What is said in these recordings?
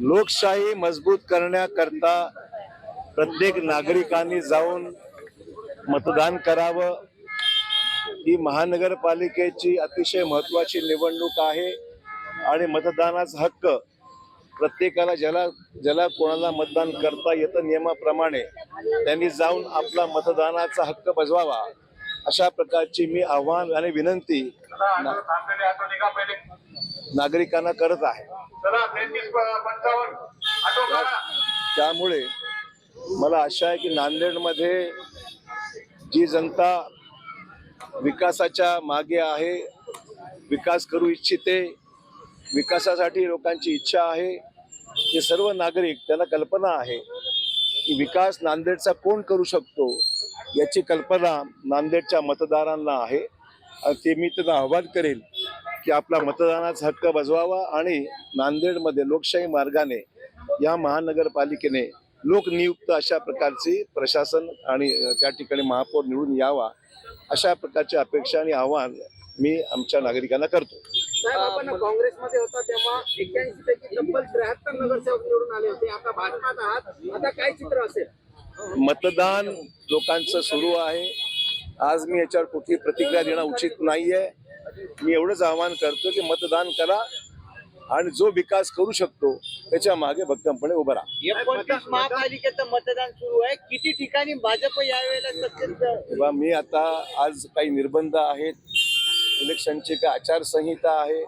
लोकशाही मजबूत करण्याकरता प्रत्येक नागरिकांनी जाऊन मतदान करावं। ही महानगरपालिकेची अतिशय महत्त्वाची निवडणूक आहे आणि मतदानाचा हक्क प्रत्येकाला ज्याला कोणाला मतदान करता येतं नियमाप्रमाणे त्यांनी जाऊन आपला मतदानाचा हक्क बजवावा, अशा प्रकारची मी आव्हान आणि विनंती नागरिकांना करत आहे। त्यामुळे मला आशा आहे की नांदेडमध्ये जी जनता विकासाच्या मागे आहे, विकास करू इच्छिते, विकासासाठी लोकांची इच्छा आहे, ते सर्व नागरिक त्यांना कल्पना आहे की विकास नांदेडचा कोण करू शकतो याची कल्पना नांदेडच्या मतदारांना आहे। ते मी त्यांना आवाहन करेल की आपला मतदानाचा हक्क बजवावा आणि नांदेडमध्ये लोकशाही मार्गाने या महानगरपालिकेने लोकनियुक्त अशा प्रकारची प्रशासन आणि त्या ठिकाणी महापौर निवडून यावा, अशा प्रकारची अपेक्षा आणि आव्हान मी आमच्या नागरिकांना करतो। साहेब, आपण काँग्रेसमध्ये होता तेव्हा 81 पैकी तब्बल 73 नगरसेवक निवडून आले होते। आता भाजपात आहात, आता काय चित्र असेल? मतदान लोकांचं सुरू आहे। आज मी याच्यावर कुठली प्रतिक्रिया देणं उचित नाहीये। मी एवढंच आवाहन करतो की मतदान करा आणि जो विकास करू शकतो त्याच्या मागे भक्कमपणे उभं राहा। 29 महापालिकेचं मतदान सुरू आहे, किती ठिकाणी भाजप यावेळेला सत्तेत? मी आता आज काही निर्बंध आहेत, इलेक्शनची काय आचारसंहिता आहे,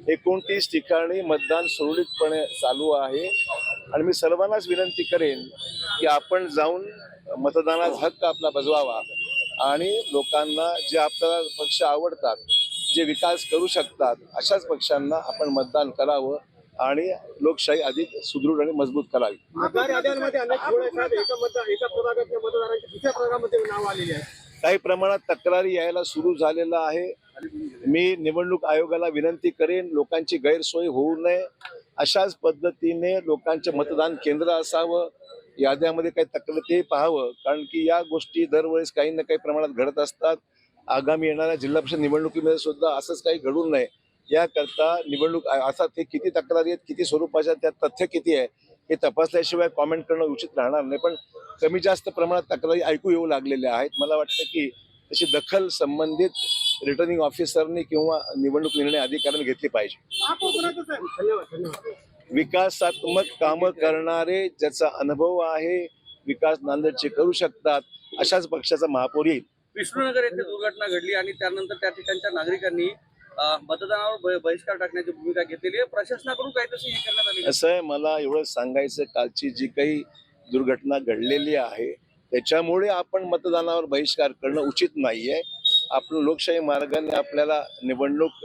29 ठिकाणी मतदान सुरळीतपणे चालू आहे आणि मी सर्वांनाच विनंती करेन की आपण जाऊन मतदानाचा हक्क आपला बजवावा आणि लोकांना जे आपल्याला पक्ष आवडतात, जे विकास करू शकतात, अशाच पक्षांना आपण मतदान करावं आणि लोकशाही अधिक सुदृढ आणि मजबूत करावी। मतदार याद्यांमध्ये अनेक घोळ आहेत साहेब, एका प्रभागातल्या मतदारांच्या दुसऱ्या प्रभागामध्ये नाव आलेले आहे। काही प्रमाणात तक्रारी यायला सुरू झालेला आहे। मी निवडणूक आयोगाला विनंती करेन लोकांची गैरसोय होऊ नये, अशाच पद्धतीने लोकांचे मतदान केंद्र असावं, याद्यामध्ये काही तक्रार ते पाहावं, कारण की या गोष्टी दरवेळेस काही ना काही प्रमाणात घडत असतात। आगामी येणाऱ्या जिल्हा परिषद निवडणुकीमध्ये सुद्धा असंच काही घडू नये याकरता निवडणूक अर्थात हे किती तक्रारी आहेत, किती स्वरूपाच्या, त्यात तथ्य किती आहे हे तपासल्याशिवाय कॉमेंट करणं उचित राहणार नाही। पण कमी जास्त प्रमाणात तक्रारी ऐकू येऊ लागलेल्या आहेत। मला वाटतं की त्याची दखल संबंधित रिटर्निंग ऑफिसरने किंवा निवडणूक निर्णय अधिकाऱ्यांनी घेतली पाहिजे। विकासात्मक कामं करणारे, ज्याचा अनुभव आहे, विकास नांदेडचे करू शकतात, अशाच पक्षाचा महापौर येईल। विष्णुनगर येथे दुर्घटना घडली आणि त्यानंतर त्या ठिकाणच्या नागरिकांनी मतदानावर बहिष्कार टाकण्याची भूमिका घेतलेली आहे। प्रशासनाकडून काही तशी हे करण्यात आली? असं आहे, मला एवढं सांगायचं, कालची जी काही दुर्घटना घडलेली आहे त्याच्यामुळे आपण मतदानावर बहिष्कार करणं उचित नाहीये। आपण लोकशाही मार्गाने आपल्याला निवडणूक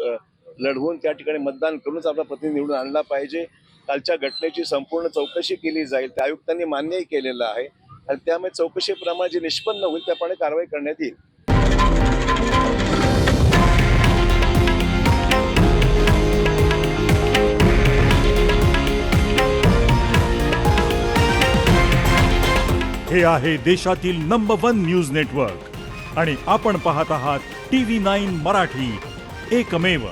लढवून त्या ठिकाणी मतदान करूनच आपला प्रतिनिधी निवडून आणला पाहिजे। कालच्या घटनेची संपूर्ण चौकशी केली जाईल, त्या आयुक्तांनी मान्यही केलेलं आहे आणि त्यामुळे चौकशीप्रमाणे जे निष्पन्न होईल त्याप्रमाणे कारवाई करण्यात येईल। हे आहे देशातील नंबर 1 न्यूज नेटवर्क आणि आपण पाहत आहात TV9 मराठी, एकमेव।